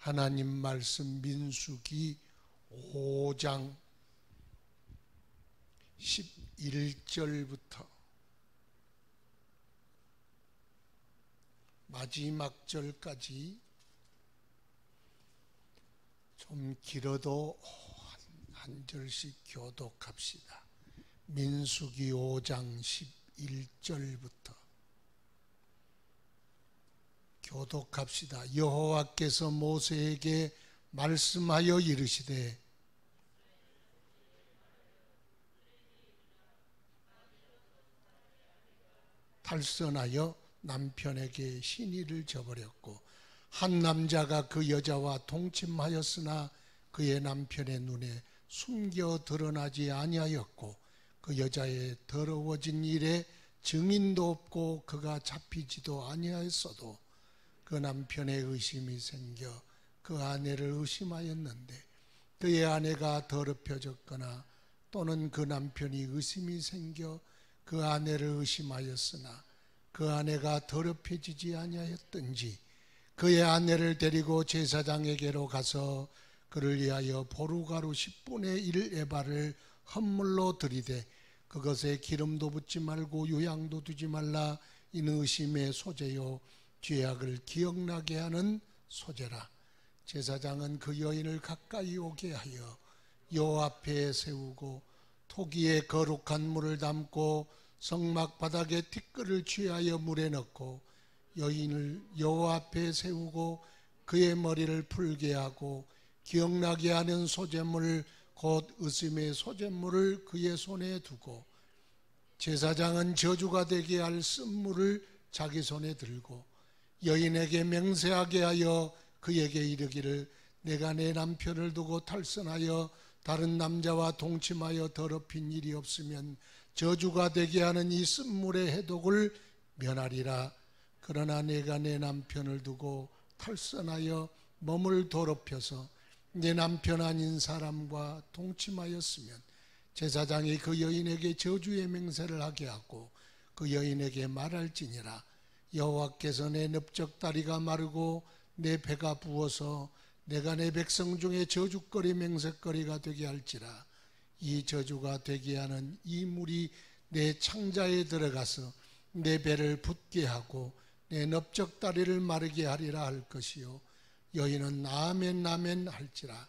하나님 말씀 민수기 5장 11절부터 마지막 절까지 좀 길어도 한 절씩 교독합시다. 민수기 5장 11절부터 교독합시다. 여호와께서 모세에게 말씀하여 이르시되 탈선하여 남편에게 신의를 저버렸고 한 남자가 그 여자와 동침하였으나 그의 남편의 눈에 숨겨 드러나지 아니하였고 그 여자의 더러워진 일에 증인도 없고 그가 잡히지도 아니하였어도 그 남편의 의심이 생겨 그 아내를 의심하였는데 그의 아내가 더럽혀졌거나 또는 그 남편이 의심이 생겨 그 아내를 의심하였으나 그 아내가 더럽혀지지 아니하였든지 그의 아내를 데리고 제사장에게로 가서 그를 위하여 보루가루 10분의 1 에바를 헌물로 드리되 그것에 기름도 붓지 말고 유향도 두지 말라. 이는 의심의 소재요 죄악을 기억나게 하는 소재라. 제사장은 그 여인을 가까이 오게 하여 여호와 앞에 세우고 토기에 거룩한 물을 담고 성막 바닥에 티끌을 취하여 물에 넣고 여인을 여호와 앞에 세우고 그의 머리를 풀게 하고 기억나게 하는 소재물 곧 의심의 소재물을 그의 손에 두고 제사장은 저주가 되게 할 쓴물을 자기 손에 들고 여인에게 맹세하게 하여 그에게 이르기를 내가 내 남편을 두고 탈선하여 다른 남자와 동침하여 더럽힌 일이 없으면 저주가 되게 하는 이 쓴물의 해독을 면하리라. 그러나 내가 내 남편을 두고 탈선하여 몸을 더럽혀서 내 남편 아닌 사람과 동침하였으면 제사장이 그 여인에게 저주의 맹세를 하게 하고 그 여인에게 말할지니라. 여호와께서 내 넓적다리가 마르고 내 배가 부어서 내가 내 백성 중에 저주거리 맹세거리가 되게 할지라. 이 저주가 되게 하는 이 물이 내 창자에 들어가서 내 배를 붓게 하고 내 넓적다리를 마르게 하리라 할 것이요. 여인은 아멘 아멘 할지라.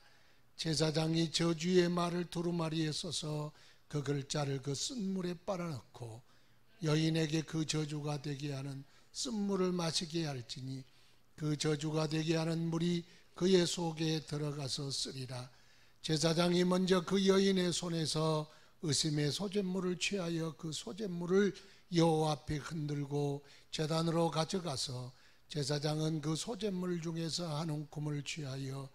제사장이 저주의 말을 두루마리에 써서 그 글자를 그 쓴물에 빨아넣고 여인에게 그 저주가 되게 하는 쓴물을 마시게 할지니 그 저주가 되게 하는 물이 그의 속에 들어가서 쓰리라. 제사장이 먼저 그 여인의 손에서 의심의 소재물을 취하여 그 소재물을 여호와 앞에 흔들고 제단으로 가져가서 제사장은 그 소재물 중에서 한 움큼을 취하여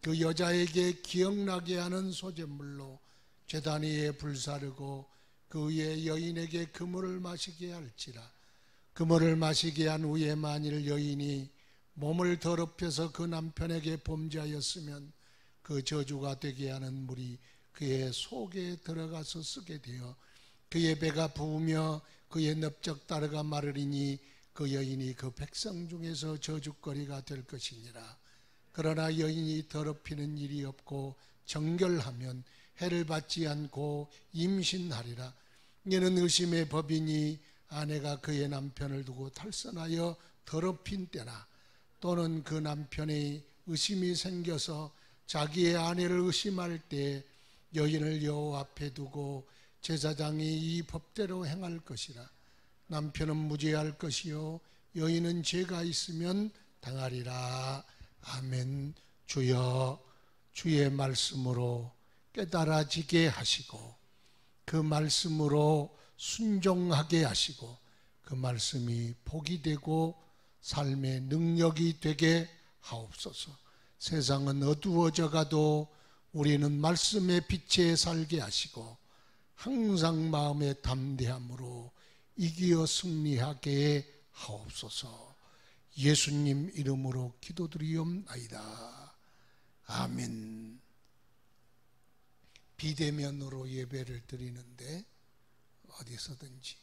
그 여자에게 기억나게 하는 소재물로 제단 위에 불사르고 그 위에 여인에게 그 물을 마시게 할지라. 그 물을 마시게 한 후에 만일 여인이 몸을 더럽혀서 그 남편에게 범죄하였으면 그 저주가 되게 하는 물이 그의 속에 들어가서 쓰게 되어 그의 배가 부으며 그의 넓적다리가 마르리니 그 여인이 그 백성 중에서 저주거리가 될 것이니라. 그러나 여인이 더럽히는 일이 없고 정결하면 해를 받지 않고 임신하리라. 이는 의심의 법이니 아내가 그의 남편을 두고 탈선하여 더럽힌 때나 또는 그 남편의 의심이 생겨서 자기의 아내를 의심할 때 여인을 여호와 앞에 두고 제사장이 이 법대로 행할 것이라. 남편은 무죄할 것이요 여인은 죄가 있으면 당하리라. 아멘. 주여 주의 말씀으로 깨달아지게 하시고 그 말씀으로 순종하게 하시고 그 말씀이 복이 되고 삶의 능력이 되게 하옵소서. 세상은 어두워져 가도 우리는 말씀의 빛에 살게 하시고 항상 마음의 담대함으로 이기어 승리하게 하옵소서. 예수님 이름으로 기도드리옵나이다. 아멘. 비대면으로 예배를 드리는데 어디서든지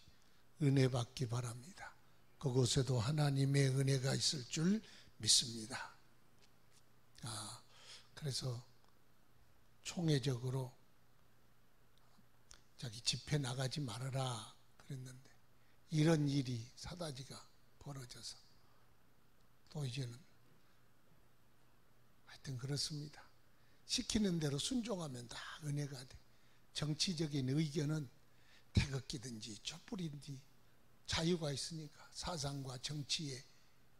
은혜 받기 바랍니다. 그곳에도 하나님의 은혜가 있을 줄 믿습니다. 그래서 총회적으로 자기 집회 나가지 말아라 그랬는데 이런 일이 사다지가 벌어져서 또 이제는 하여튼 그렇습니다. 시키는 대로 순종하면 다 은혜가 돼. 정치적인 의견은 태극기든지 촛불인지 자유가 있으니까 사상과 정치에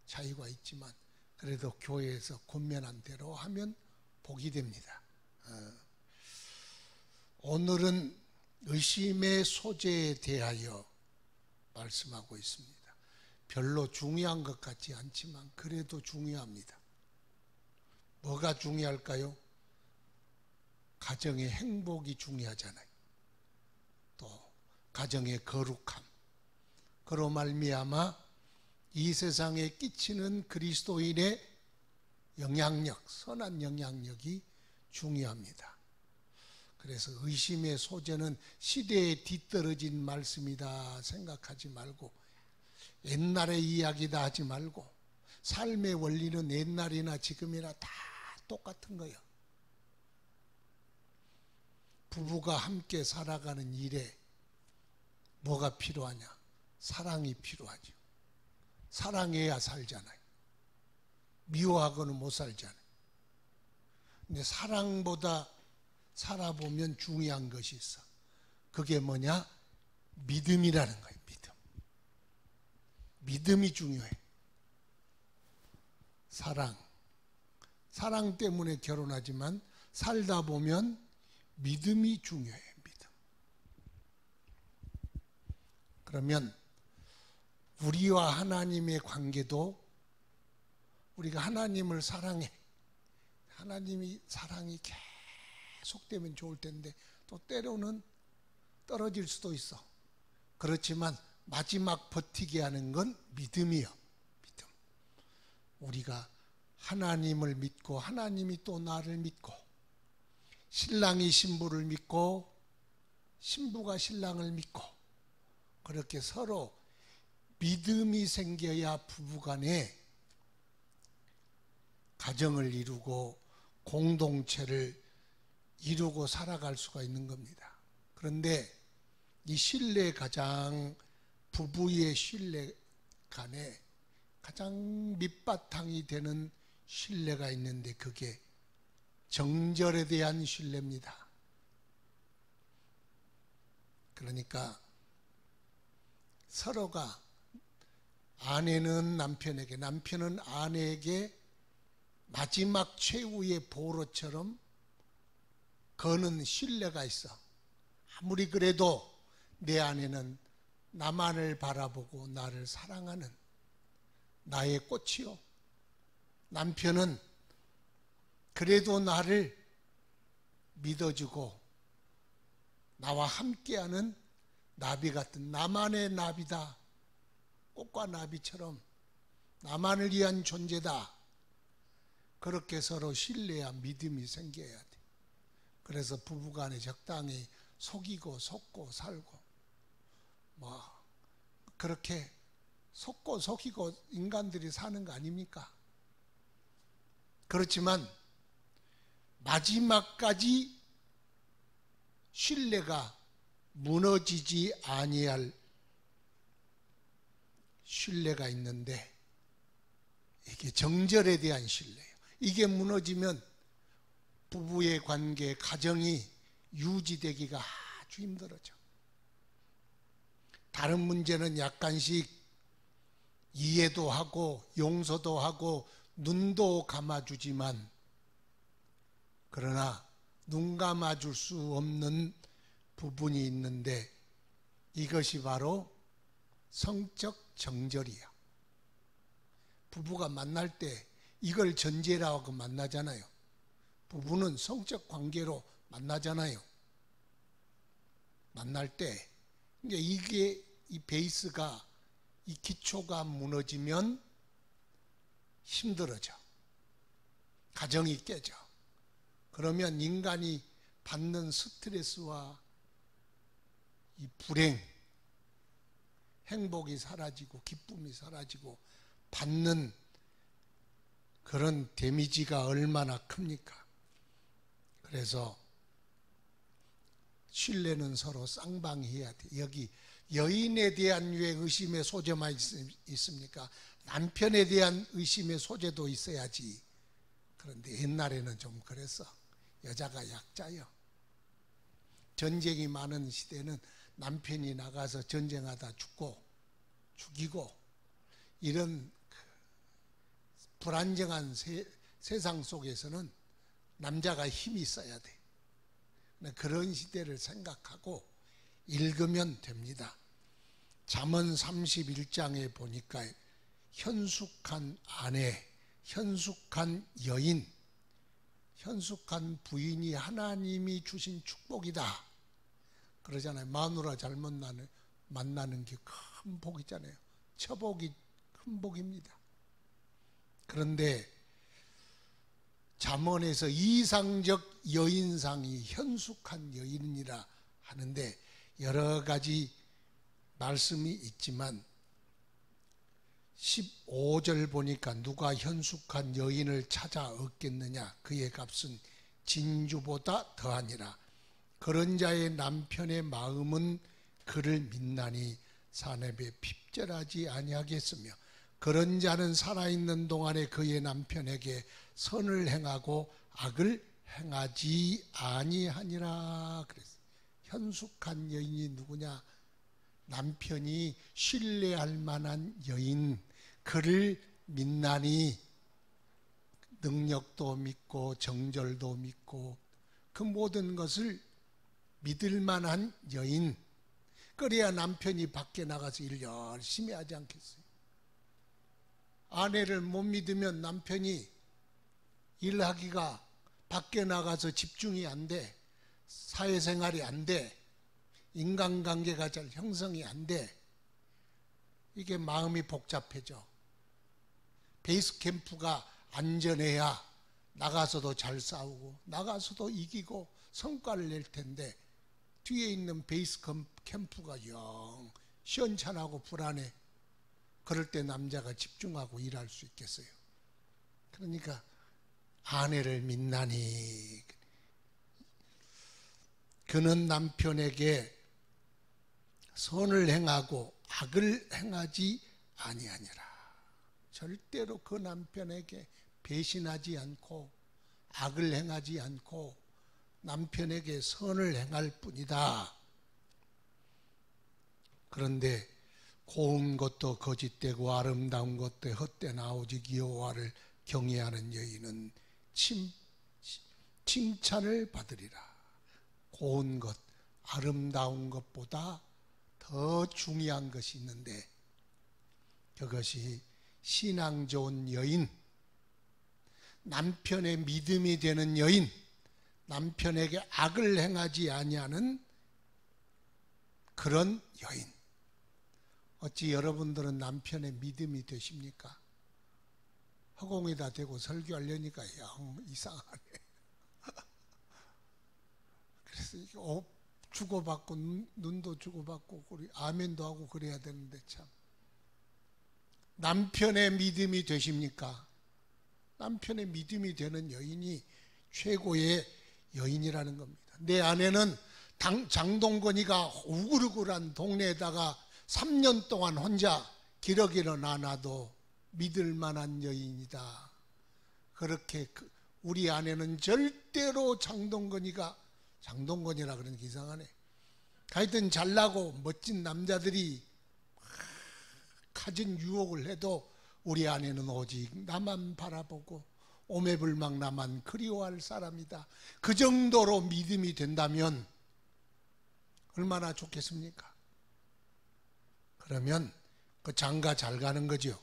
자유가 있지만 그래도 교회에서 권면한 대로 하면 복이 됩니다. 오늘은 의심의 소재에 대하여 말씀하고 있습니다. 별로 중요한 것 같지 않지만 그래도 중요합니다. 뭐가 중요할까요? 가정의 행복이 중요하잖아요. 또 가정의 거룩함, 그로 말미암아 이 세상에 끼치는 그리스도인의 영향력, 선한 영향력이 중요합니다. 그래서 의심의 소재는 시대에 뒤떨어진 말씀이다 생각하지 말고, 옛날의 이야기다 하지 말고, 삶의 원리는 옛날이나 지금이나 다 똑같은 거예요. 부부가 함께 살아가는 일에 뭐가 필요하냐? 사랑이 필요하죠. 사랑해야 살잖아요. 미워하고는 못 살잖아요. 근데 사랑보다 살아보면 중요한 것이 있어. 그게 뭐냐? 믿음이라는 거예요. 믿음. 믿음이 중요해. 사랑 때문에 결혼하지만 살다 보면 믿음이 중요해. 믿음. 그러면 우리와 하나님의 관계도 우리가 하나님을 사랑해. 하나님이 사랑이 계속되면 좋을 텐데 또 때로는 떨어질 수도 있어. 그렇지만 마지막 버티게 하는 건 믿음이요. 믿음. 우리가 하나님을 믿고 하나님이 또 나를 믿고, 신랑이 신부를 믿고 신부가 신랑을 믿고, 그렇게 서로 믿음이 생겨야 부부간에 가정을 이루고 공동체를 이루고 살아갈 수가 있는 겁니다. 그런데 이 신뢰, 부부의 신뢰 간에 가장 밑바탕이 되는 신뢰가 있는데 그게 정절에 대한 신뢰입니다. 그러니까 서로가, 아내는 남편에게, 남편은 아내에게 마지막 최후의 보로처럼 거는 신뢰가 있어. 아무리 그래도 내 아내는 나만을 바라보고 나를 사랑하는 나의 꽃이요. 남편은 그래도 나를 믿어주고 나와 함께하는 나비 같은, 나만의 나비다. 꽃과 나비처럼 나만을 위한 존재다. 그렇게 서로 신뢰야 믿음이 생겨야 돼. 그래서 부부간에 적당히 속이고 속고 살고, 그렇게 속고 속이고 인간들이 사는 거 아닙니까? 그렇지만 마지막까지 신뢰가 무너지지 아니할 신뢰가 있는데, 이게 정절에 대한 신뢰예요. 이게 무너지면 부부의 관계, 가정이 유지되기가 아주 힘들어져. 다른 문제는 약간씩 이해도 하고 용서도 하고 눈도 감아주지만, 그러나 눈 감아줄 수 없는 부분이 있는데 이것이 바로 성적 정절이야. 부부가 만날 때 이걸 전제라고 하고 만나잖아요. 부부는 성적 관계로 만나잖아요. 만날 때 이게 이 베이스가, 이 기초가 무너지면 힘들어져. 가정이 깨져. 그러면 인간이 받는 스트레스와 이 불행, 행복이 사라지고 기쁨이 사라지고 받는 그런 데미지가 얼마나 큽니까? 그래서 신뢰는 서로 쌍방해야 돼. 여기 여인에 대한 왜 의심의 소재만 있습니까? 남편에 대한 의심의 소재도 있어야지. 그런데 옛날에는 좀 그랬어. 여자가 약자요. 전쟁이 많은 시대는 남편이 나가서 전쟁하다 죽이고 이런 불안정한 세상 속에서는 남자가 힘이 있어야 돼. 그런 시대를 생각하고 읽으면 됩니다. 잠언 31장에 보니까 현숙한 아내, 현숙한 여인, 현숙한 부인이 하나님이 주신 축복이다 그러잖아요. 마누라 잘 만나는 게 큰 복이잖아요. 처복이 큰 복입니다. 그런데 잠언에서 이상적 여인상이 현숙한 여인이라 하는데 여러 가지 말씀이 있지만 15절 보니까 누가 현숙한 여인을 찾아 얻겠느냐 그의 값은 진주보다 더하니라. 그런 자의 남편의 마음은 그를 믿나니 산업에 핍절하지 아니하겠으며 그런 자는 살아있는 동안에 그의 남편에게 선을 행하고 악을 행하지 아니하니라 그랬어요. 현숙한 여인이 누구냐? 남편이 신뢰할 만한 여인, 그를 믿나니 능력도 믿고 정절도 믿고 그 모든 것을 믿을 만한 여인, 그래야 남편이 밖에 나가서 일 열심히 하지 않겠어요? 아내를 못 믿으면 남편이 일하기가 밖에 나가서 집중이 안 돼, 사회생활이 안 돼, 인간관계가 잘 형성이 안 돼. 이게 마음이 복잡해져. 베이스 캠프가 안전해야 나가서도 잘 싸우고 나가서도 이기고 성과를 낼 텐데 뒤에 있는 베이스 캠프가 영 시원찮하고 불안해. 그럴 때 남자가 집중하고 일할 수 있겠어요? 그러니까 아내를 믿나니 그는 남편에게 선을 행하고 악을 행하지 아니하니라. 절대로 그 남편에게 배신하지 않고 악을 행하지 않고 남편에게 선을 행할 뿐이다. 그런데 고운 것도 거짓되고 아름다운 것도 헛되나 오직 여호와를 경외하는 여인은 칭찬을 받으리라. 고운 것, 아름다운 것보다 더 중요한 것이 있는데 그것이 신앙 좋은 여인, 남편의 믿음이 되는 여인, 남편에게 악을 행하지 아니하는 그런 여인. 어찌 여러분들은 남편의 믿음이 되십니까? 허공에다 대고 설교하려니까 영 이상하네. 그래서 주고받고 눈도 주고받고 우리 아멘도 하고 그래야 되는데 참. 남편의 믿음이 되십니까? 남편의 믿음이 되는 여인이 최고의 여인이라는 겁니다. 내 아내는 장동건이가 우글우글한 동네에다가 3년 동안 혼자 기러기를 나눠도 믿을 만한 여인이다. 그렇게 우리 아내는 절대로 장동건이라 그러는 게 이상하네. 하여튼 잘나고 멋진 남자들이 가진 유혹을 해도 우리 아내는 오직 나만 바라보고 오매불망 나만 그리워할 사람이다. 그 정도로 믿음이 된다면 얼마나 좋겠습니까? 그러면 그 장가 잘 가는 거죠.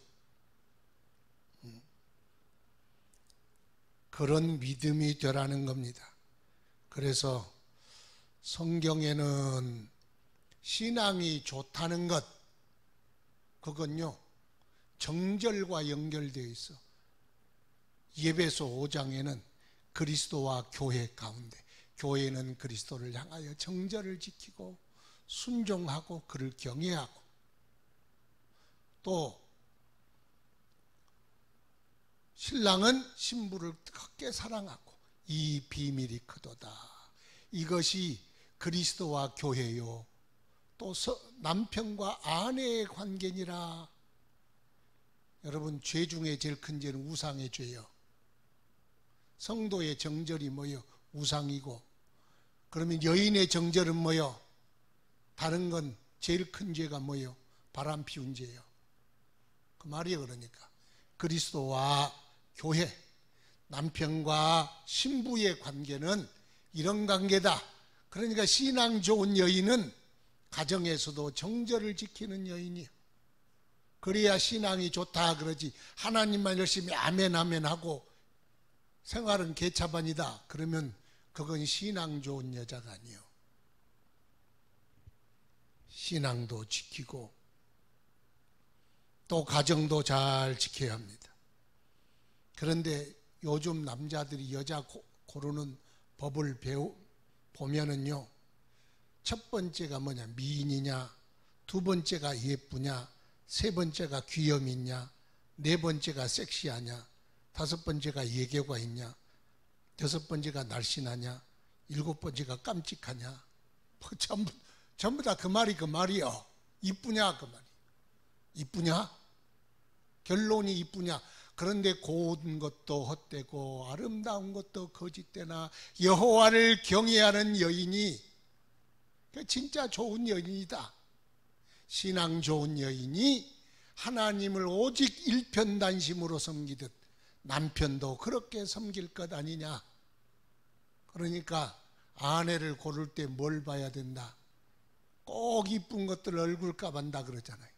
그런 믿음이 되라는 겁니다. 그래서 성경에는 신앙이 좋다는 것, 그건요 정절과 연결되어 있어. 에베소 5장에는 그리스도와 교회 가운데, 교회는 그리스도를 향하여 정절을 지키고 순종하고 그를 경외하고 또 신랑은 신부를 크게 사랑하고 이 비밀이 크도다. 이것이 그리스도와 교회요 또 남편과 아내의 관계니라. 여러분, 죄 중에 제일 큰 죄는 우상의 죄요. 성도의 정절이 뭐요? 우상이고, 그러면 여인의 정절은 뭐요? 다른 건 제일 큰 죄가 뭐요? 바람 피운 죄요. 그 말이에요. 그러니까 그리스도와 교회, 남편과 신부의 관계는 이런 관계다. 그러니까 신앙 좋은 여인은 가정에서도 정절을 지키는 여인이요. 그래야 신앙이 좋다 그러지. 하나님만 열심히 아멘 아멘 하고 생활은 개차반이다 그러면 그건 신앙 좋은 여자가 아니요. 신앙도 지키고 또 가정도 잘 지켜야 합니다. 그런데 요즘 남자들이 여자 고르는 법을 보면은요, 첫 번째가 뭐냐? 미인이냐, 두 번째가 예쁘냐, 세 번째가 귀염이 있냐, 네 번째가 섹시하냐, 다섯 번째가 예교가 있냐, 여섯 번째가 날씬하냐, 일곱 번째가 깜찍하냐. 뭐 전부 다 그 말이요. 이쁘냐 그 말이. 이쁘냐? 결론이 이쁘냐? 그런데 고운 것도 헛되고 아름다운 것도 거짓되나 여호와를 경외하는 여인이 진짜 좋은 여인이다. 신앙 좋은 여인이 하나님을 오직 일편단심으로 섬기듯 남편도 그렇게 섬길 것 아니냐. 그러니까 아내를 고를 때 뭘 봐야 된다? 꼭 이쁜 것들 얼굴 값한다 그러잖아요.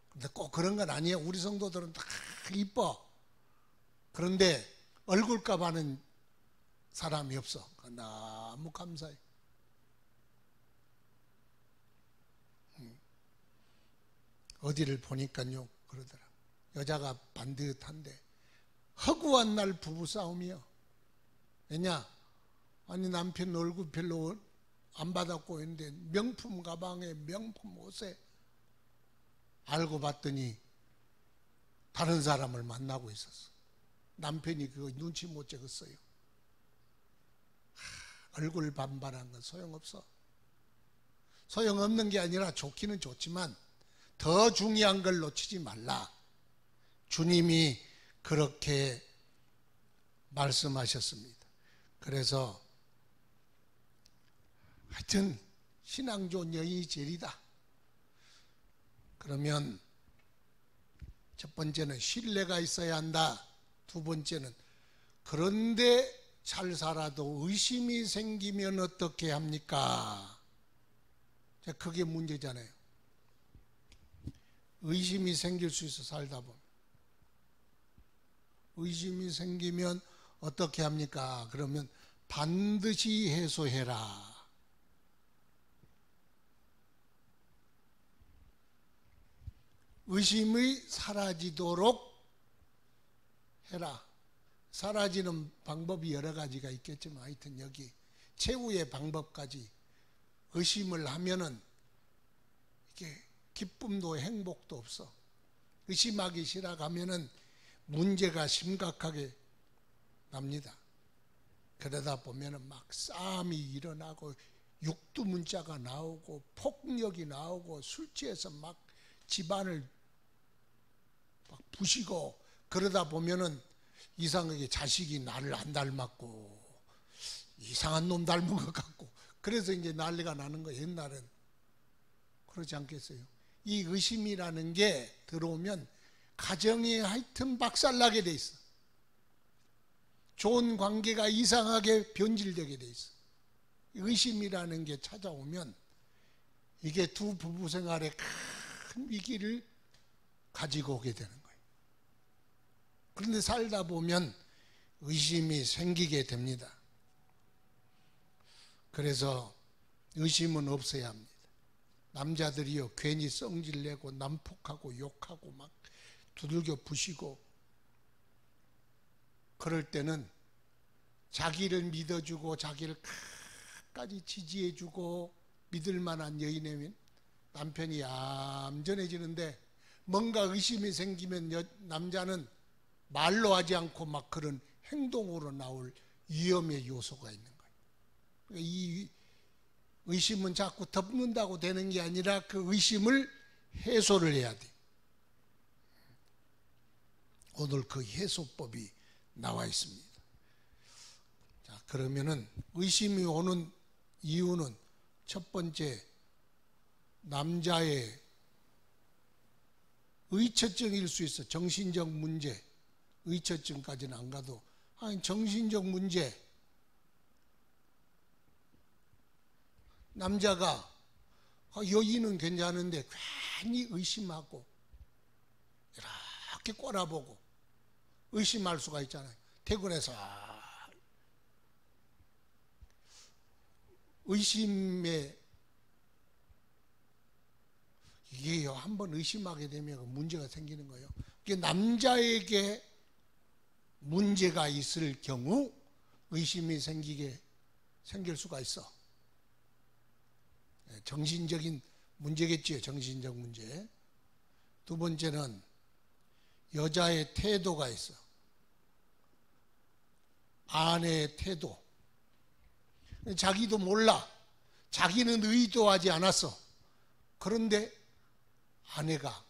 근데 꼭 그런 건 아니에요. 우리 성도들은 다 이뻐. 그런데 얼굴 값하는 사람이 없어. 너무 감사해. 어디를 보니까요 그러더라. 여자가 반듯한데 허구한 날 부부싸움이요. 왜냐? 아니 남편 얼굴 별로 안 받았고 했는데 명품 가방에 명품 옷에 알고 봤더니 다른 사람을 만나고 있었어. 남편이 그거 눈치 못 채겠어요. 얼굴 반반한 건 소용없어. 소용없는 게 아니라 좋기는 좋지만 더 중요한 걸 놓치지 말라. 주님이 그렇게 말씀하셨습니다. 그래서 하여튼 신앙 좋은 여인이 제일이다. 그러면 첫 번째는 신뢰가 있어야 한다. 두 번째는 그런데 잘 살아도 의심이 생기면 어떻게 합니까? 그게 문제잖아요. 의심이 생길 수 있어 살다 보면. 의심이 생기면 어떻게 합니까? 그러면 반드시 해소해라. 의심이 사라지도록 해라. 사라지는 방법이 여러 가지가 있겠지만 하여튼 여기 최후의 방법까지 의심을 하면은 이게 기쁨도 행복도 없어. 의심하기 시작하면은 문제가 심각하게 납니다. 그러다 보면은 막 싸움이 일어나고 육두문자가 나오고 폭력이 나오고 술 취해서 막 집안을 막 부시고 그러다 보면은 이상하게 자식이 나를 안 닮았고 이상한 놈 닮은 것 같고 그래서 이제 난리가 나는 거예요. 옛날엔 그러지 않겠어요? 이 의심이라는 게 들어오면 가정이 하여튼 박살나게 돼 있어. 좋은 관계가 이상하게 변질되게 돼 있어. 의심이라는 게 찾아오면 이게 두 부부 생활에 큰 위기를 가지고 오게 되는 거예요. 그런데 살다 보면 의심이 생기게 됩니다. 그래서 의심은 없어야 합니다. 남자들이요 괜히 성질내고 난폭하고 욕하고 막 두들겨 부시고 그럴 때는 자기를 믿어주고 자기를 끝까지 지지해주고 믿을 만한 여인이면 남편이 얌전해지는데 뭔가 의심이 생기면 남자는 말로 하지 않고 막 그런 행동으로 나올 위험의 요소가 있는 거예요. 그러니까 이 의심은 자꾸 덮는다고 되는 게 아니라 그 의심을 해소를 해야 돼. 오늘 그 해소법이 나와 있습니다. 자, 그러면은 의심이 오는 이유는 첫 번째, 남자의 의처증일 수 있어. 정신적 문제, 의처증까지는 안 가도 아니 정신적 문제. 남자가 여인은 괜찮은데 괜히 의심하고 이렇게 꼬라보고 의심할 수가 있잖아요. 퇴근해서 의심에 이게요, 한번 의심하게 되면 문제가 생기는 거예요. 이게 남자에게 문제가 있을 경우 의심이 생길 수가 있어. 정신적인 문제겠지요. 정신적 문제. 두 번째는 여자의 태도가 있어. 아내의 태도. 자기도 몰라. 자기는 의도하지 않았어. 그런데 아내가,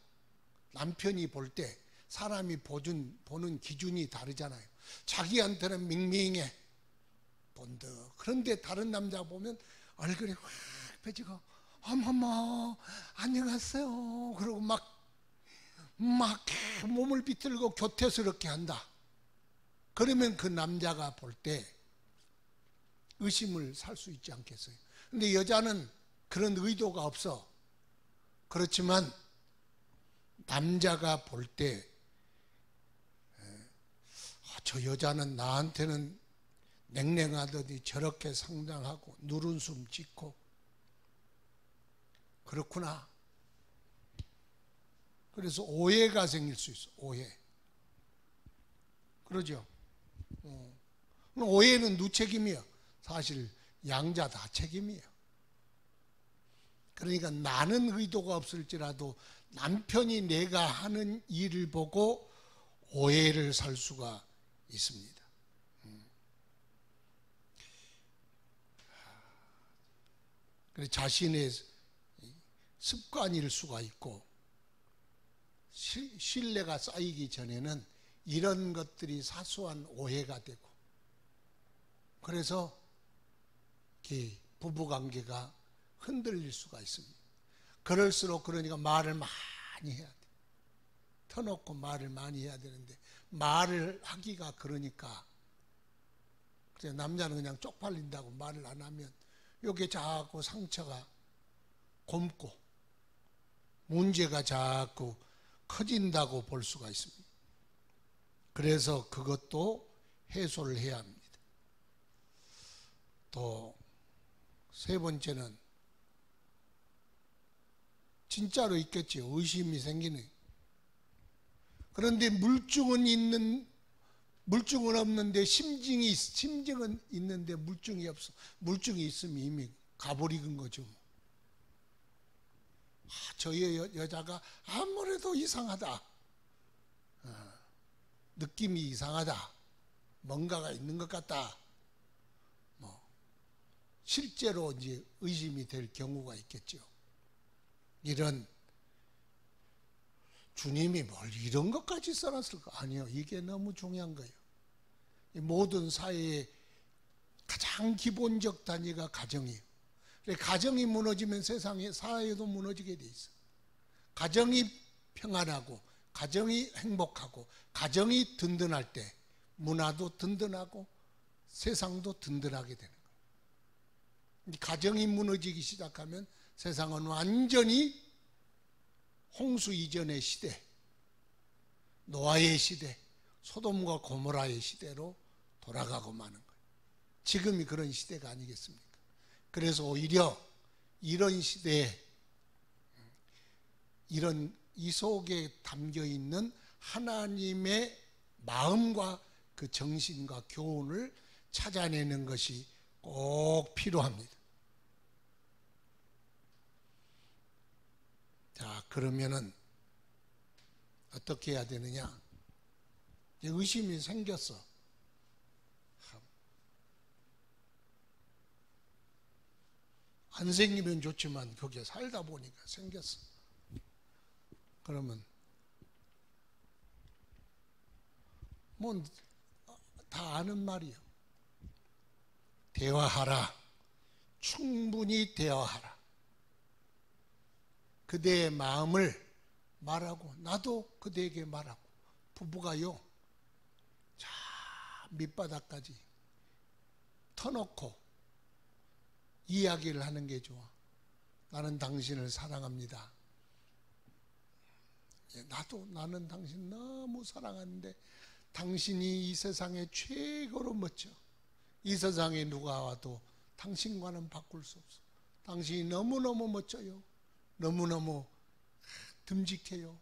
남편이 볼 때 사람이 보는 기준이 다르잖아요. 자기한테는 밍밍해. 본드. 그런데 다른 남자 보면 얼굴이 확 펴지고 어머머 안녕하세요. 그러고 막 몸을 비틀고 교태스럽게 한다. 그러면 그 남자가 볼 때 의심을 살 수 있지 않겠어요? 근데 여자는 그런 의도가 없어. 그렇지만 남자가 볼 때 저 여자는 나한테는 냉랭하더니 저렇게 상냥하고 누른 숨 짓고 그렇구나. 그래서 오해가 생길 수 있어. 오해. 그러죠. 오해는 누 책임이야? 사실 양자 다 책임이에요. 그러니까 나는 의도가 없을지라도 남편이 내가 하는 일을 보고 오해를 살 수가 있습니다. 그래서 자신의 습관일 수가 있고 신뢰가 쌓이기 전에는 이런 것들이 사소한 오해가 되고 그래서 부부관계가 흔들릴 수가 있습니다. 그럴수록 그러니까 말을 많이 해야 돼. 터놓고 말을 많이 해야 되는데 말을 하기가 그러니까 그래서 남자는 그냥 쪽팔린다고 말을 안 하면 이게 자꾸 상처가 곪고 문제가 자꾸 커진다고 볼 수가 있습니다. 그래서 그것도 해소를 해야 합니다. 또 세 번째는 진짜로 있겠지요. 의심이 생기는. 그런데 물증은 없는데 심증은 있는데 물증이 없어. 물증이 있으면 이미 가버리는 거죠. 저 여자가 아무래도 이상하다. 느낌이 이상하다. 뭔가가 있는 것 같다. 실제로 이제 의심이 될 경우가 있겠죠. 이런 주님이 뭘 이런 것까지 써놨을까? 아니요. 이게 너무 중요한 거예요. 모든 사회의 가장 기본적 단위가 가정이에요. 가정이 무너지면 세상에 사회도 무너지게 돼 있어. 가정이 평안하고 가정이 행복하고 가정이 든든할 때 문화도 든든하고 세상도 든든하게 되는 거예요. 가정이 무너지기 시작하면 세상은 완전히 홍수 이전의 시대, 노아의 시대, 소돔과 고모라의 시대로 돌아가고 마는 거예요. 지금이 그런 시대가 아니겠습니까? 그래서 오히려 이런 시대에 이 속에 담겨 있는 하나님의 마음과 그 정신과 교훈을 찾아내는 것이 꼭 필요합니다. 자, 그러면은 어떻게 해야 되느냐? 의심이 생겼어. 안 생기면 좋지만 거기에 살다 보니까 생겼어. 그러면 뭐 다 아는 말이요. 대화하라. 충분히 대화하라. 그대의 마음을 말하고 나도 그대에게 말하고, 부부가요 자 밑바닥까지 터놓고 이야기를 하는 게 좋아. 나는 당신을 사랑합니다. 나도 나는 당신 너무 사랑하는데 당신이 이 세상에 최고로 멋져. 이 세상에 누가 와도 당신과는 바꿀 수 없어. 당신이 너무너무 멋져요. 너무너무 듬직해요.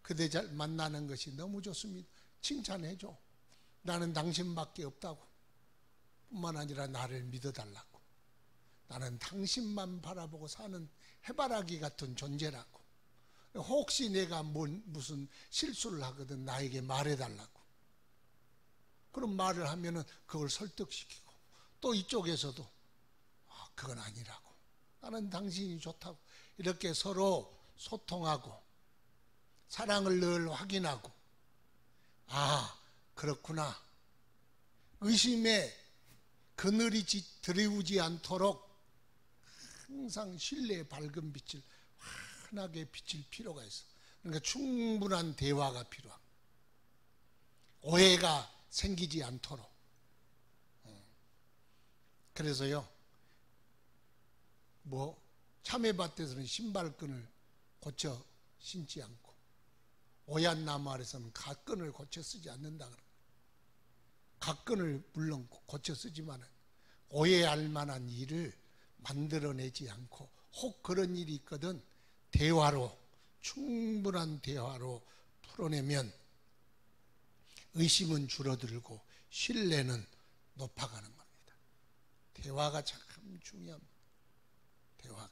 그대 잘 만나는 것이 너무 좋습니다. 칭찬해줘. 나는 당신밖에 없다고. 뿐만 아니라 나를 믿어달라고. 나는 당신만 바라보고 사는 해바라기 같은 존재라고. 혹시 내가 무슨 실수를 하거든 나에게 말해달라고. 그런 말을 하면은 그걸 설득시키고, 또 이쪽에서도 그건 아니라고. 나는 당신이 좋다고. 이렇게 서로 소통하고 사랑을 늘 확인하고, 그렇구나. 의심에 그늘이 들이우지 않도록 항상 신뢰의 밝은 빛을 환하게 비칠 필요가 있어. 그러니까 충분한 대화가 필요하고, 오해가 생기지 않도록. 그래서요, 참외밭에서는 신발끈을 고쳐 신지 않고, 오얏 나무 아래서는 갓끈을 고쳐 쓰지 않는다. 갓끈을 물론 고쳐 쓰지만 오해할 만한 일을 만들어내지 않고, 혹 그런 일이 있거든 대화로, 충분한 대화로 풀어내면 의심은 줄어들고 신뢰는 높아가는 겁니다. 대화가 참 중요합니다. 대화가.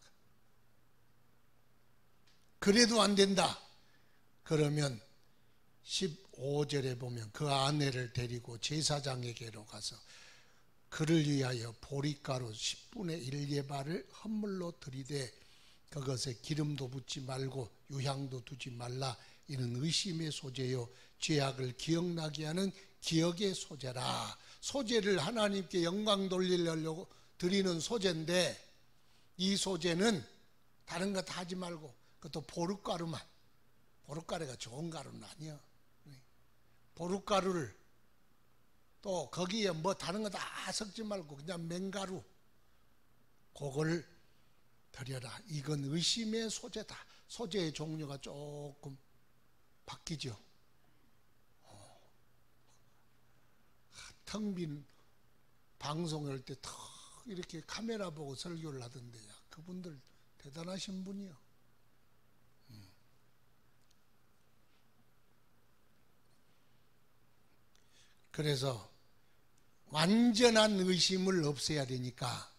그래도 안 된다. 그러면 15절에 보면 그 아내를 데리고 제사장에게로 가서 그를 위하여 보리가루 10분의 1 예발을 헌물로 들이되 그것에 기름도 붓지 말고 유향도 두지 말라. 이는 의심의 소재요 죄악을 기억나게 하는 기억의 소재라. 소재를 하나님께 영광 돌리려고 드리는 소재인데, 이 소재는 다른 거 다 하지 말고 그것도 보룻가루만. 보룻가루가 좋은 가루는 아니야. 보룻가루를 또 거기에 뭐 다른 거 다 섞지 말고 그냥 맹가루, 그걸 드려라. 이건 의심의 소재다. 소재의 종류가 조금 바뀌죠. 텅 빈 방송을 때 턱 이렇게 카메라 보고 설교를 하던데, 그분들 대단하신 분이요. 그래서 완전한 의심을 없애야 되니까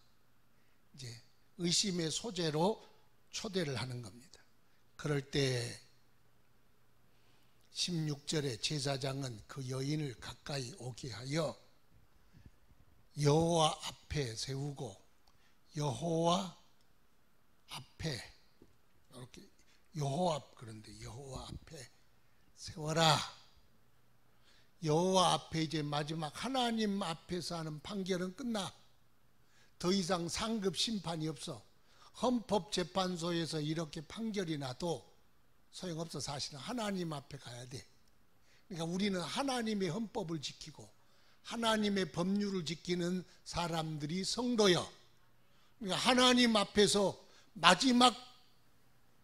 이제 의심의 소재로 초대를 하는 겁니다. 그럴 때 16절에 제사장은 그 여인을 가까이 오게 하여 여호와 앞에 세우고, 여호와 앞에 이렇게 여호와, 그런데 여호와 앞에 세워라. 여호와 앞에 이제 마지막 하나님 앞에서 하는 판결은 끝나. 더 이상 상급 심판이 없어. 헌법재판소에서 이렇게 판결이 나도 소용없어. 사실은 하나님 앞에 가야 돼. 그러니까 우리는 하나님의 헌법을 지키고 하나님의 법률을 지키는 사람들이 성도여. 그러니까 하나님 앞에서 마지막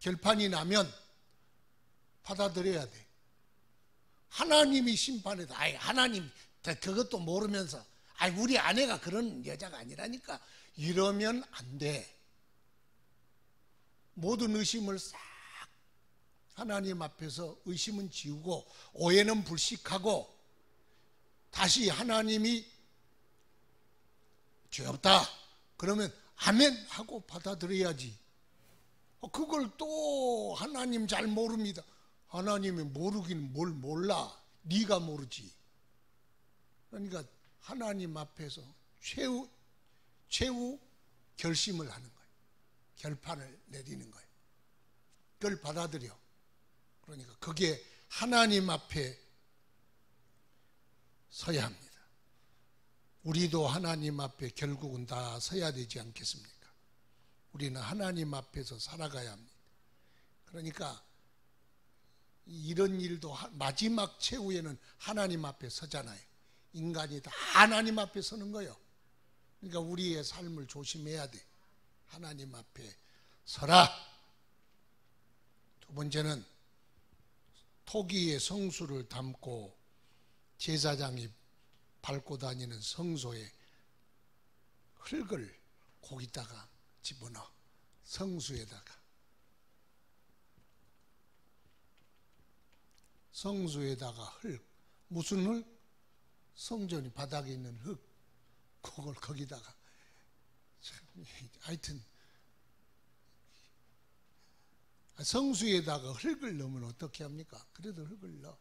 결판이 나면 받아들여야 돼. 하나님이 심판해도 하나님 그것도 모르면서 우리 아내가 그런 여자가 아니라니까 이러면 안 돼. 모든 의심을 싹 하나님 앞에서 의심은 지우고 오해는 불식하고 다시 하나님이 죄 없다 그러면 아멘 하고 받아들여야지. 그걸 또 하나님 잘 모릅니다. 하나님이 모르긴 뭘 몰라. 네가 모르지. 그러니까 하나님 앞에서 최후 결심을 하는 거예요. 결판을 내리는 거예요. 그걸 받아들여. 그러니까 그게 하나님 앞에 서야 합니다. 우리도 하나님 앞에 결국은 다 서야 되지 않겠습니까? 우리는 하나님 앞에서 살아가야 합니다. 그러니까 이런 일도 마지막 최후에는 하나님 앞에 서잖아요. 인간이 다 하나님 앞에 서는 거예요. 그러니까 우리의 삶을 조심해야 돼. 하나님 앞에 서라. 두 번째는 토기의 성수를 담고 제사장이 밟고 다니는 성소에 흙을 거기다가 집어넣어. 성수에다가. 성수에다가 흙. 무슨 흙? 성전이 바닥에 있는 흙. 그걸 거기다가. 하여튼 성수에다가 흙을 넣으면 어떻게 합니까? 그래도 흙을 넣어.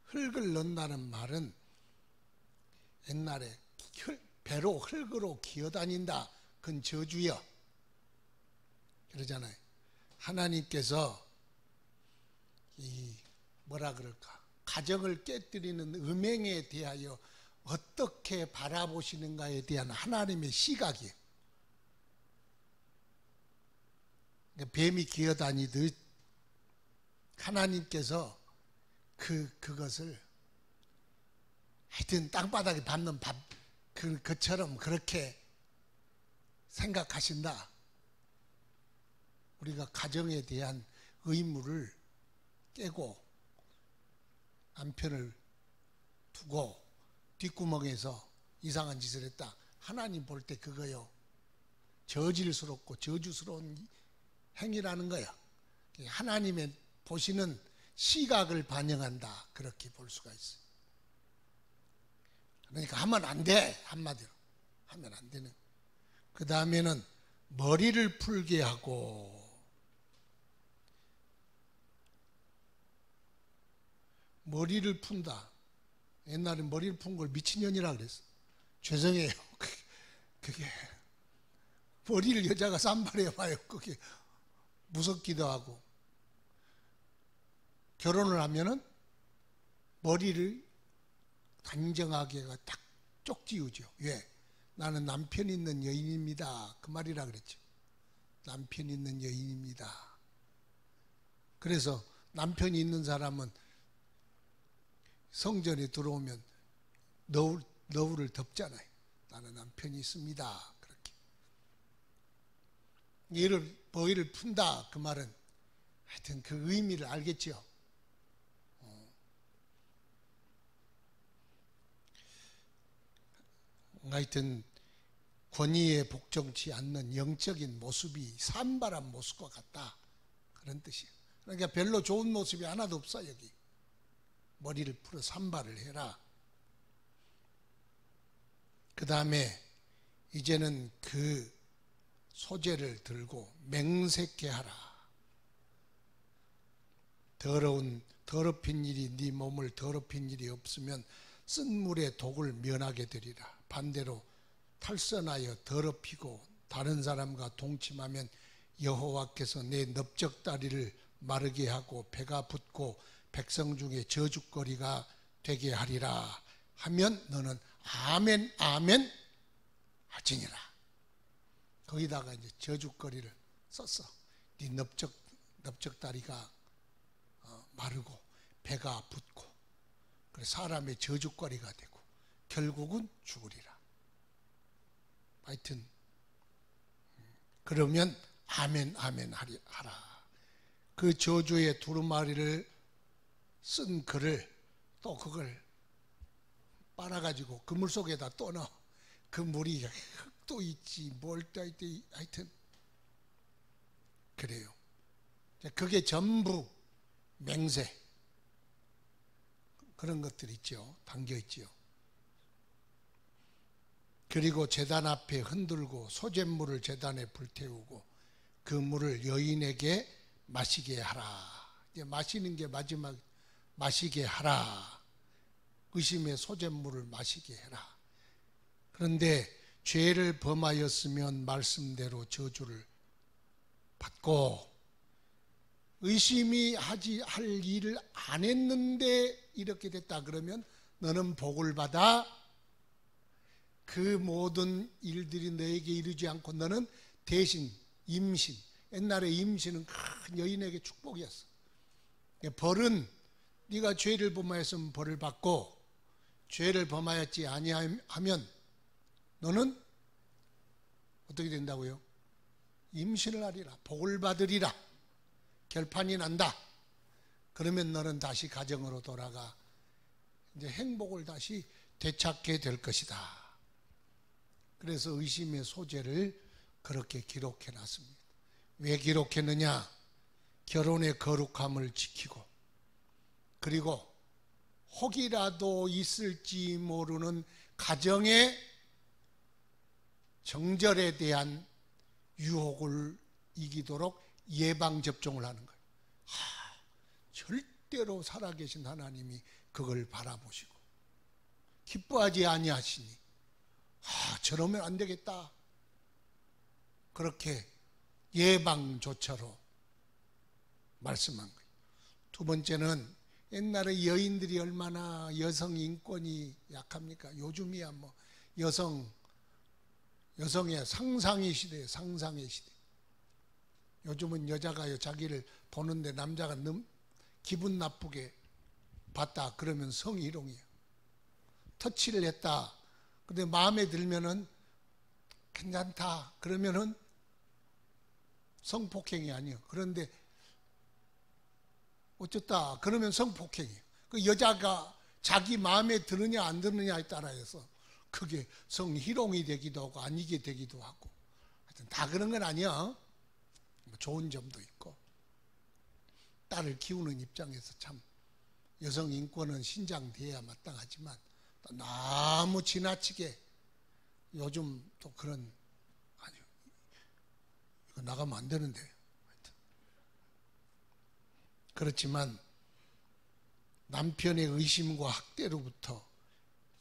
흙을 넣는다는 말은 옛날에 배로 흙으로 기어다닌다. 그건 저주여. 그러잖아요. 하나님께서 이 뭐라 그럴까? 가정을 깨뜨리는 음행에 대하여 어떻게 바라보시는가에 대한 하나님의 시각이에요. 뱀이 기어다니듯 하나님께서 그것을 하여튼 땅바닥에 밟는 그처럼 그렇게 생각하신다. 우리가 가정에 대한 의무를 깨고 남편을 두고 뒷구멍에서 이상한 짓을 했다. 하나님 볼 때 그거요. 저질스럽고 저주스러운 행위라는 거야. 하나님의 보시는 시각을 반영한다. 그렇게 볼 수가 있어. 그러니까 하면 안 돼. 한마디로. 하면 안 되는. 그 다음에는 머리를 풀게 하고 머리를 푼다. 옛날에 머리를 푼 걸 미친년이라 그랬어. 죄송해요. 그게 머리를 여자가 산발해 봐요. 그게 무섭기도 하고. 결혼을 하면은 머리를 단정하게 딱 쪽지우죠. 왜? 나는 남편 있는 여인입니다. 그 말이라 그랬죠. 남편 있는 여인입니다. 그래서 남편이 있는 사람은 성전에 들어오면 너울을 덮잖아요. 나는 남편이 있습니다. 그렇게. 얘를 머리를 푼다. 그 말은 하여튼 그 의미를 알겠죠. 하여튼 권위에 복종치 않는 영적인 모습이 산발한 모습과 같다. 그런 뜻이에요. 그러니까 별로 좋은 모습이 하나도 없어. 여기 머리를 풀어 산발을 해라. 그 다음에 이제는 그 소재를 들고 맹세케 하라. 더럽힌 일이 네 몸을 더럽힌 일이 없으면 쓴 물에 독을 면하게 되리라. 반대로 탈선하여 더럽히고 다른 사람과 동침하면 여호와께서 내 넓적다리를 마르게 하고 배가 붓고 백성 중에 저주거리가 되게 하리라 하면 너는 아멘 아멘 하지니라. 거기다가 이제 저주거리를 썼어. 네 넓적다리가 마르고 배가 붓고 그래 사람의 저주거리가 되고 결국은 죽으리라. 하여튼 그러면 아멘 아멘 하라. 그 저주의 두루마리를 쓴 글을 또 그걸 빨아가지고 그 물 속에다 또 넣어. 그 물이 흙도 있지 뭘 또 있지 하여튼 그래요. 그게 전부 맹세 그런 것들이 있죠. 담겨 있죠. 그리고 제단 앞에 흔들고 소잿물을 제단에 불태우고 그 물을 여인에게 마시게 하라. 이제 마시는 게 마지막 마시게 하라. 의심의 소잿물을 마시게 해라. 그런데 죄를 범하였으면 말씀대로 저주를 받고, 의심이 할 일을 안 했는데 이렇게 됐다 그러면 너는 복을 받아 그 모든 일들이 너에게 이르지 않고 너는 대신 임신, 옛날에 임신은 큰 여인에게 축복이었어. 벌은 네가 죄를 범하였으면 벌을 받고, 죄를 범하였지 아니하면 너는 어떻게 된다고요? 임신을 하리라, 복을 받으리라, 결판이 난다. 그러면 너는 다시 가정으로 돌아가 이제 행복을 다시 되찾게 될 것이다. 그래서 의심의 소재를 그렇게 기록해 놨습니다. 왜 기록했느냐? 결혼의 거룩함을 지키고, 그리고 혹이라도 있을지 모르는 가정의 정절에 대한 유혹을 이기도록 예방접종을 하는 거예요. 절대로 살아계신 하나님이 그걸 바라보시고 기뻐하지 아니하시니 저러면 안 되겠다. 그렇게 예방조처로 말씀한 거예요. 두 번째는 옛날에 여인들이 얼마나 여성 인권이 약합니까? 요즘이야 뭐 여성의 상상의 시대예요. 상상의 시대. 요즘은 여자가요 자기를 보는데 남자가 기분 나쁘게 봤다 그러면 성희롱이에요. 터치를 했다 근데 마음에 들면은 괜찮다 그러면은 성폭행이 아니에요. 그런데 어쨌다 그러면 성폭행이에요. 그 여자가 자기 마음에 드느냐 안 드느냐에 따라서 그게 성희롱이 되기도 하고 아니게 되기도 하고, 하여튼 다 그런 건 아니야. 좋은 점도 있고, 딸을 키우는 입장에서 참 여성 인권은 신장돼야 마땅하지만 너무 지나치게 요즘 또 그런, 아니요 이거 나가면 안 되는데, 하여튼 그렇지만 남편의 의심과 학대로부터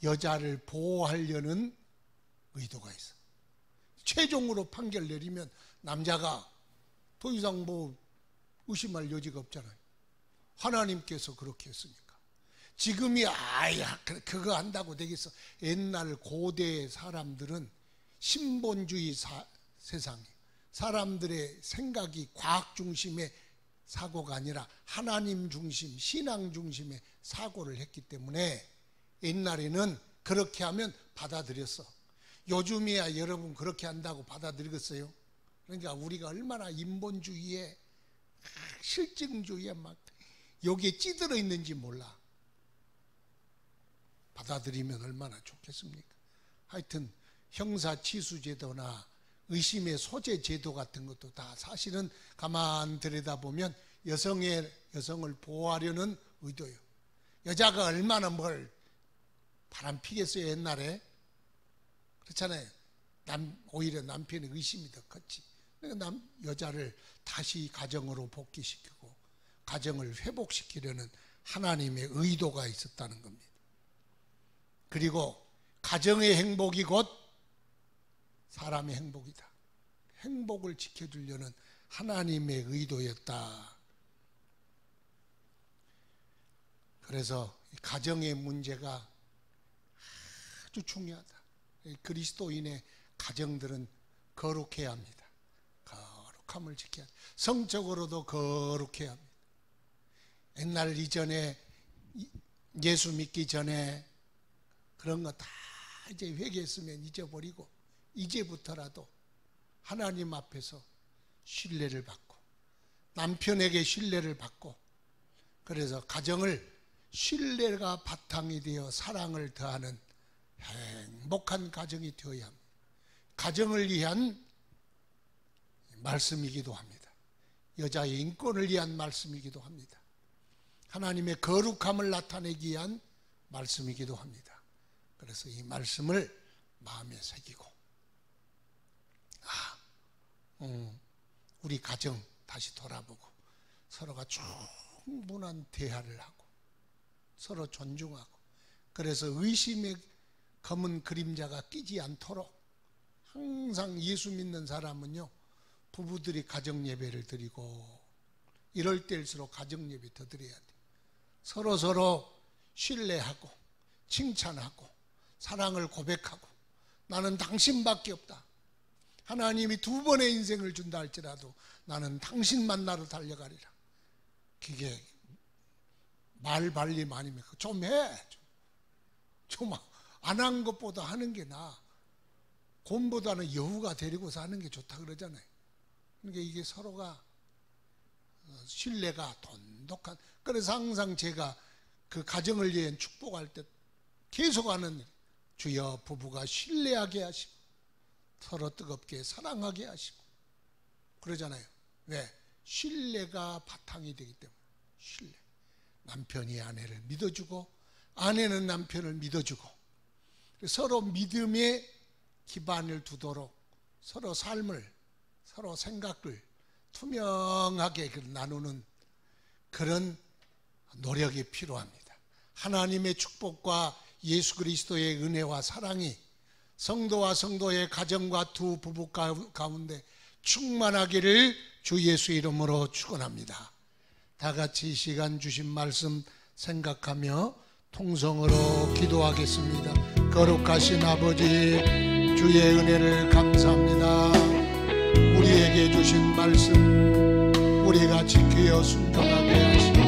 여자를 보호하려는 의도가 있어. 최종으로 판결 내리면 남자가 더 이상 뭐 의심할 여지가 없잖아요. 하나님께서 그렇게 했으니까. 지금이 그거 한다고 되겠어. 옛날 고대 사람들은 신본주의 세상이, 사람들의 생각이 과학 중심의 사고가 아니라 하나님 중심, 신앙 중심의 사고를 했기 때문에 옛날에는 그렇게 하면 받아들였어. 요즘이야 여러분 그렇게 한다고 받아들이겠어요? 그러니까 우리가 얼마나 인본주의에 실증주의에 막 여기에 찌들어 있는지 몰라. 받아들이면 얼마나 좋겠습니까? 하여튼 형사치수제도나 의심의 소재 제도 같은 것도 다 사실은 가만 들여다보면 여성을 보호하려는 의도예요. 여자가 얼마나 뭘 바람피겠어요 옛날에. 그렇잖아요. 오히려 남편의 의심이 더 컸지. 그러니까 여자를 다시 가정으로 복귀시키고 가정을 회복시키려는 하나님의 의도가 있었다는 겁니다. 그리고 가정의 행복이 곧 사람의 행복이다. 행복을 지켜주려는 하나님의 의도였다. 그래서 가정의 문제가 아주 중요하다. 그리스도인의 가정들은 거룩해야 합니다. 거룩함을 지켜야 합니다. 성적으로도 거룩해야 합니다. 옛날 이전에 예수 믿기 전에 그런 거 다 이제 회개했으면 잊어버리고 이제부터라도 하나님 앞에서 신뢰를 받고 남편에게 신뢰를 받고, 그래서 가정을 신뢰가 바탕이 되어 사랑을 더하는 행복한 가정이 되어야 합니다. 가정을 위한 말씀이기도 합니다. 여자의 인권을 위한 말씀이기도 합니다. 하나님의 거룩함을 나타내기 위한 말씀이기도 합니다. 그래서 이 말씀을 마음에 새기고 우리 가정 다시 돌아보고 서로가 충분한 대화를 하고 서로 존중하고, 그래서 의심의 검은 그림자가 끼지 않도록 항상 예수 믿는 사람은요, 부부들이 가정 예배를 드리고 이럴 때일수록 가정 예배 더 드려야 돼. 서로 신뢰하고 칭찬하고 사랑을 고백하고 나는 당신밖에 없다. 하나님이 2번의 인생을 준다 할지라도 나는 당신 만나러 달려가리라. 그게 말 발림 아닙니까? 좀 해. 좀 안 한 것보다 하는 게 나아. 곰보다는 여우가 데리고 사는 게 좋다 그러잖아요. 그러니까 이게 서로가 신뢰가 돈독한. 그래서 항상 제가 그 가정을 위한 축복할 때 계속하는, 주여 부부가 신뢰하게 하시고 서로 뜨겁게 사랑하게 하시고 그러잖아요. 왜? 신뢰가 바탕이 되기 때문에. 신뢰. 남편이 아내를 믿어주고 아내는 남편을 믿어주고 서로 믿음의 기반을 두도록 서로 삶을, 서로 생각을 투명하게 나누는 그런 노력이 필요합니다. 하나님의 축복과 예수 그리스도의 은혜와 사랑이 성도와 성도의 가정과 두 부부 가운데 충만하기를 주 예수 이름으로 축원합니다. 다 같이 이 시간 주신 말씀 생각하며 통성으로 기도하겠습니다. 거룩하신 아버지, 주의 은혜를 감사합니다. 우리에게 주신 말씀 우리가 지키어 순종하게 하시고